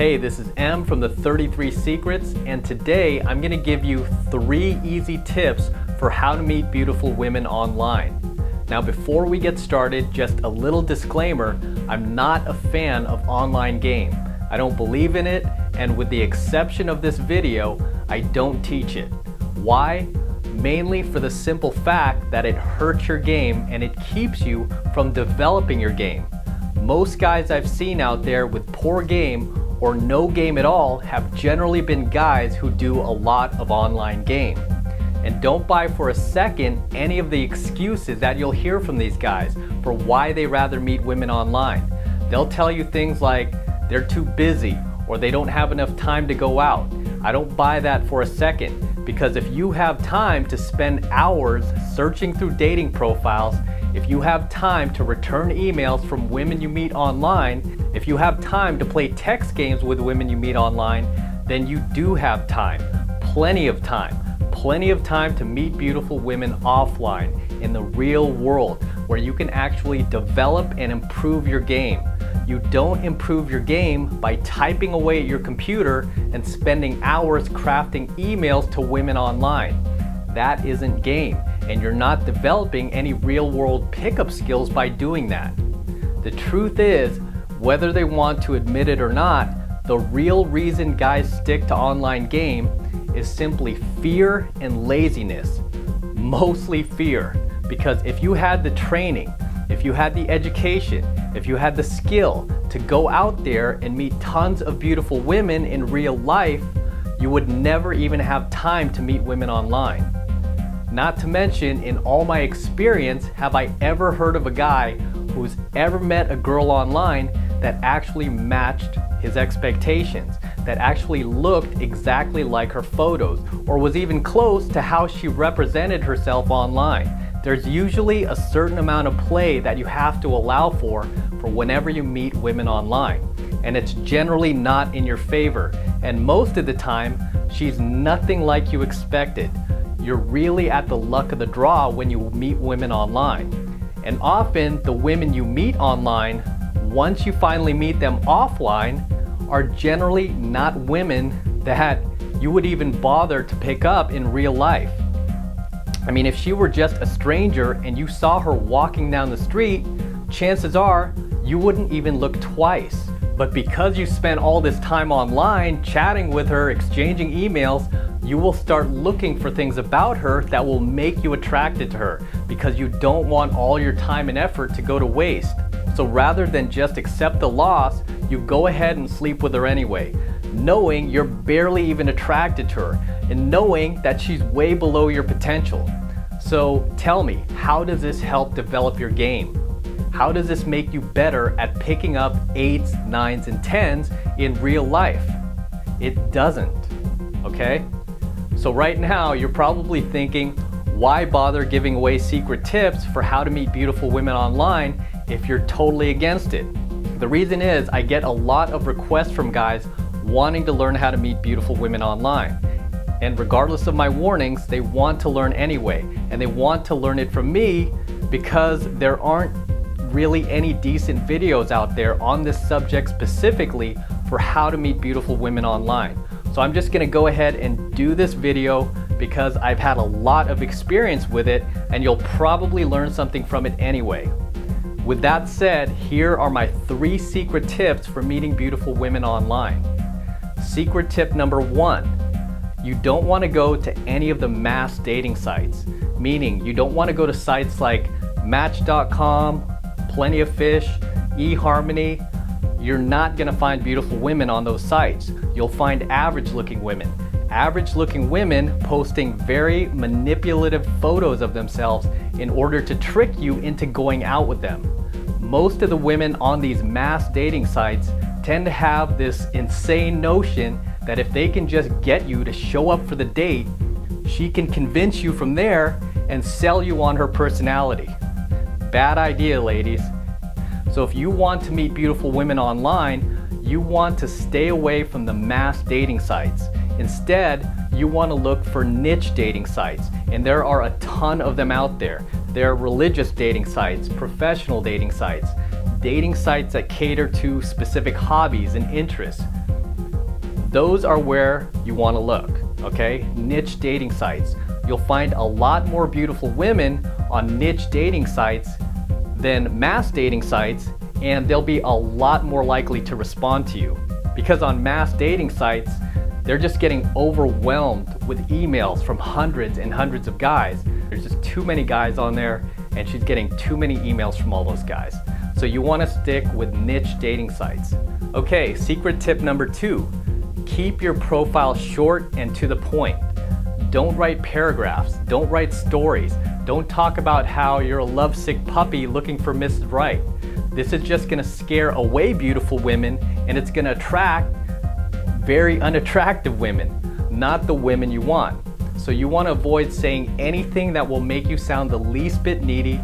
Hey, this is M from the 33 Secrets, and today I'm going to give you 3 easy tips for how to meet beautiful women online. Now before we get started, just a little disclaimer, I'm not a fan of online game. I don't believe in it, and with the exception of this video, I don't teach it. Why? Mainly for the simple fact that it hurts your game and it keeps you from developing your game. Most guys I've seen out there with poor game or no game at all have generally been guys who do a lot of online game. And don't buy for a second any of the excuses that you'll hear from these guys for why they rather meet women online. They'll tell you things like they're too busy or they don't have enough time to go out. I don't buy that for a second, because if you have time to spend hours searching through dating profiles, if you have time to return emails from women you meet online, if you have time to play text games with women you meet online, then you do have time, plenty of time to meet beautiful women offline in the real world where you can actually develop and improve your game. You don't improve your game by typing away at your computer and spending hours crafting emails to women online. That isn't game, and you're not developing any real-world pickup skills by doing that. The truth is, whether they want to admit it or not, the real reason guys stick to online game is simply fear and laziness. Mostly fear, because if you had the training, if you had the education, if you had the skill to go out there and meet tons of beautiful women in real life, you would never even have time to meet women online. Not to mention, in all my experience, have I ever heard of a guy who's ever met a girl online that actually matched his expectations, that actually looked exactly like her photos, or was even close to how she represented herself online. There's usually a certain amount of play that you have to allow for whenever you meet women online, and it's generally not in your favor, and most of the time she's nothing like you expected. You're really at the luck of the draw when you meet women online. And often the women you meet online, once you finally meet them offline, are generally not women that you would even bother to pick up in real life. I mean, if she were just a stranger and you saw her walking down the street, chances are you wouldn't even look twice. But because you spent all this time online chatting with her, exchanging emails, you will start looking for things about her that will make you attracted to her, because you don't want all your time and effort to go to waste. So rather than just accept the loss, you go ahead and sleep with her anyway, knowing you're barely even attracted to her and knowing that she's way below your potential. So tell me, how does this help develop your game? How does this make you better at picking up 8s, 9s, and 10s in real life? It doesn't, okay? So right now, you're probably thinking, why bother giving away secret tips for how to meet beautiful women online if you're totally against it? The reason is, I get a lot of requests from guys wanting to learn how to meet beautiful women online. And regardless of my warnings, they want to learn anyway. And they want to learn it from me because there aren't really any decent videos out there on this subject specifically for how to meet beautiful women online. So I'm just gonna go ahead and do this video because I've had a lot of experience with it, and you'll probably learn something from it anyway. With that said, here are my 3 secret tips for meeting beautiful women online. Secret tip number 1, you don't wanna go to any of the mass dating sites, meaning you don't wanna go to sites like Match.com, Plenty of Fish, Eharmony. You're not gonna find beautiful women on those sites. You'll find average looking women. Average looking women posting very manipulative photos of themselves in order to trick you into going out with them. Most of the women on these mass dating sites tend to have this insane notion that if they can just get you to show up for the date, she can convince you from there and sell you on her personality. Bad idea, ladies. So if you want to meet beautiful women online, you want to stay away from the mass dating sites. Instead, you want to look for niche dating sites, and there are a ton of them out there. There are religious dating sites, professional dating sites that cater to specific hobbies and interests. those are where you want to look, okay? Niche dating sites. You'll find a lot more beautiful women on niche dating sites than mass dating sites, and they'll be a lot more likely to respond to you. Because on mass dating sites, they're just getting overwhelmed with emails from hundreds and hundreds of guys. There's just too many guys on there, and she's getting too many emails from all those guys. So you want to stick with niche dating sites. Okay, secret tip number 2. Keep your profile short and to the point. Don't write paragraphs. Don't write stories. Don't talk about how you're a lovesick puppy looking for Mrs. Right. This is just going to scare away beautiful women, and it's going to attract very unattractive women, not the women you want. So you want to avoid saying anything that will make you sound the least bit needy,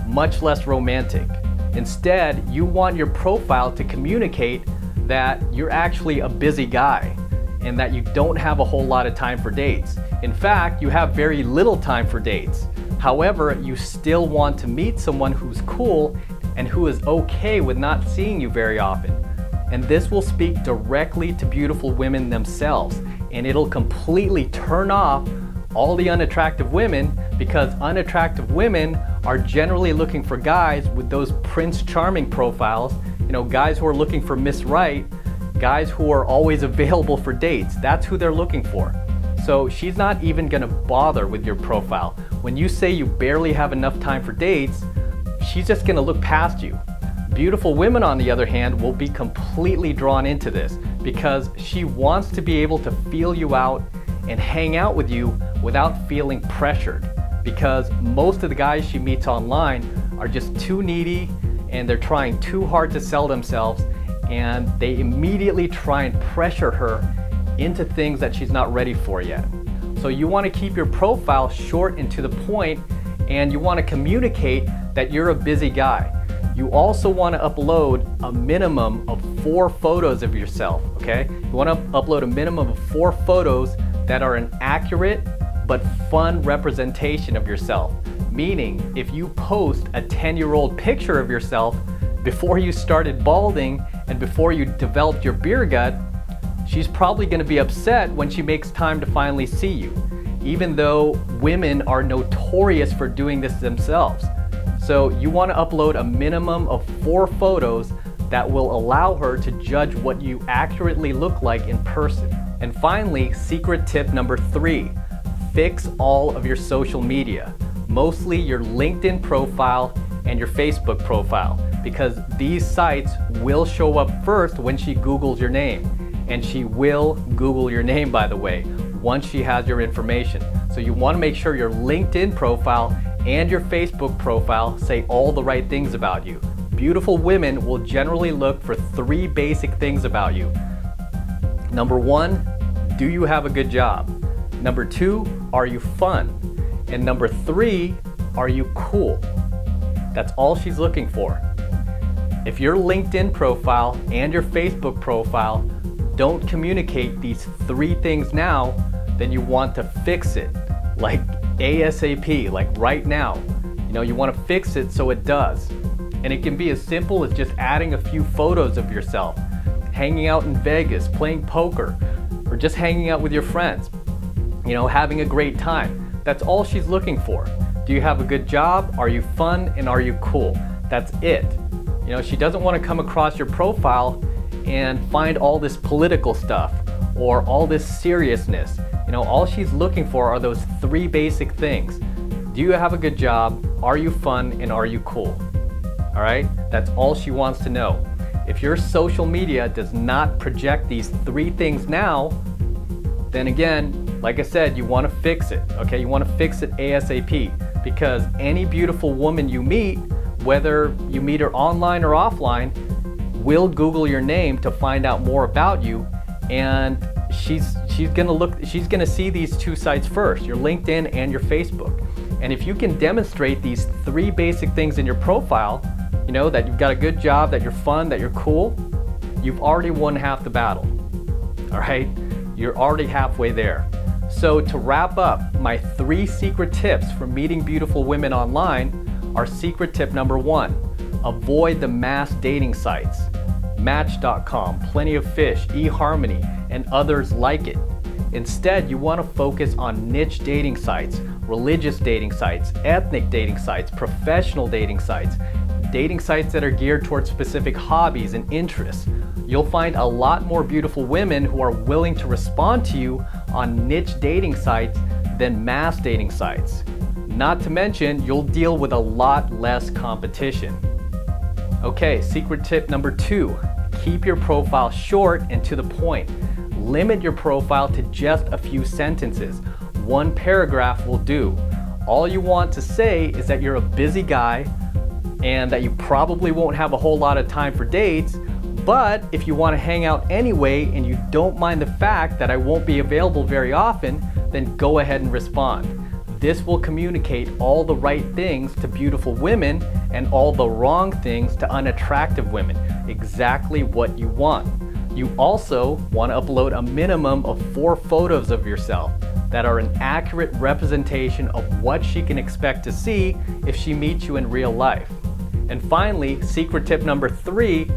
much less romantic. Instead, you want your profile to communicate that you're actually a busy guy and that you don't have a whole lot of time for dates. In fact, you have very little time for dates. However, you still want to meet someone who's cool and who is okay with not seeing you very often. And this will speak directly to beautiful women themselves, and it'll completely turn off all the unattractive women, because unattractive women are generally looking for guys with those Prince Charming profiles, guys who are looking for Miss Right, guys who are always available for dates. That's who they're looking for. So she's not even gonna bother with your profile. When you say you barely have enough time for dates, she's just gonna look past you. Beautiful women, on the other hand, will be completely drawn into this because she wants to be able to feel you out and hang out with you without feeling pressured, because most of the guys she meets online are just too needy and they're trying too hard to sell themselves, and they immediately try and pressure her into things that she's not ready for yet. So you want to keep your profile short and to the point, and you want to communicate that you're a busy guy. You also want to upload a minimum of 4 photos of yourself, okay? You want to upload a minimum of 4 photos that are an accurate but fun representation of yourself. Meaning, if you post a 10-year-old picture of yourself before you started balding and before you developed your beer gut, she's probably going to be upset when she makes time to finally see you, even though women are notorious for doing this themselves. So you want to upload a minimum of 4 photos that will allow her to judge what you accurately look like in person. And finally, secret tip number 3, fix all of your social media, mostly your LinkedIn profile and your Facebook profile, because these sites will show up first when she Googles your name. And she will Google your name, by the way, once she has your information. So you want to make sure your LinkedIn profile and your Facebook profile say all the right things about you. Beautiful women will generally look for 3 basic things about you. Number 1, do you have a good job? Number 2, are you fun? And number 3, are you cool? That's all she's looking for. If your LinkedIn profile and your Facebook profile don't communicate these 3 things now, then you want to fix it, like ASAP, like right now. You want to fix it so it does. And it can be as simple as just adding a few photos of yourself, hanging out in Vegas, playing poker, or just hanging out with your friends, having a great time. That's all she's looking for. Do you have a good job? Are you fun? And are you cool? That's it. She doesn't want to come across your profile and find all this political stuff or all this seriousness. All she's looking for are those 3 basic things. Do you have a good job? Are you fun? And are you cool? All right? That's all she wants to know. If your social media does not project these 3 things now, then again, like I said, you want to fix it, okay? You want to fix it ASAP, because any beautiful woman you meet, whether you meet her online or offline, will Google your name to find out more about you, and she's gonna see these 2 sites first, your LinkedIn and your Facebook. And if you can demonstrate these 3 basic things in your profile, that you've got a good job, that you're fun, that you're cool, you've already won half the battle. All right? You're already halfway there. So to wrap up, my 3 secret tips for meeting beautiful women online are: secret tip number 1, avoid the mass dating sites. Match.com, Plenty of Fish, Eharmony, and others like it. Instead, you want to focus on niche dating sites, religious dating sites, ethnic dating sites, professional dating sites that are geared towards specific hobbies and interests. You'll find a lot more beautiful women who are willing to respond to you on niche dating sites than mass dating sites. Not to mention, you'll deal with a lot less competition. Okay, secret tip number 2, keep your profile short and to the point. Limit your profile to just a few sentences. 1 paragraph will do. All you want to say is that you're a busy guy and that you probably won't have a whole lot of time for dates, but if you want to hang out anyway and you don't mind the fact that I won't be available very often, then go ahead and respond. This will communicate all the right things to beautiful women and all the wrong things to unattractive women. Exactly what you want. You also want to upload a minimum of 4 photos of yourself that are an accurate representation of what she can expect to see if she meets you in real life. And finally, secret tip number 3,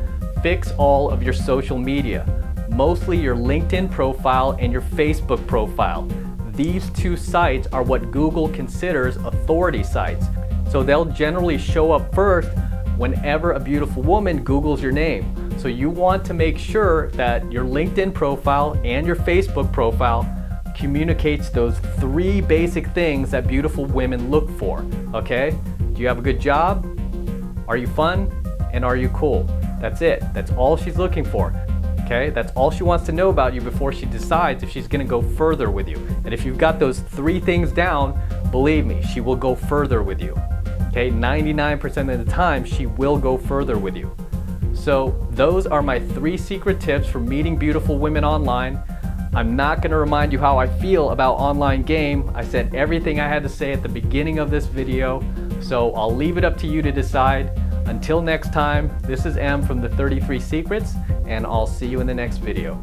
fix all of your social media, mostly your LinkedIn profile and your Facebook profile. These 2 sites are what Google considers authority sites. So they'll generally show up first whenever a beautiful woman Googles your name. So you want to make sure that your LinkedIn profile and your Facebook profile communicates those 3 basic things that beautiful women look for, okay? Do you have a good job? Are you fun? And are you cool? That's it. That's all she's looking for. Okay? That's all she wants to know about you before she decides if she's gonna go further with you. And if you've got those 3 things down, believe me, she will go further with you. Okay? 99% of the time, she will go further with you. So those are my 3 secret tips for meeting beautiful women online. I'm not gonna remind you how I feel about online game. I said everything I had to say at the beginning of this video, so I'll leave it up to you to decide. Until next time, this is M from the 33 Secrets, and I'll see you in the next video.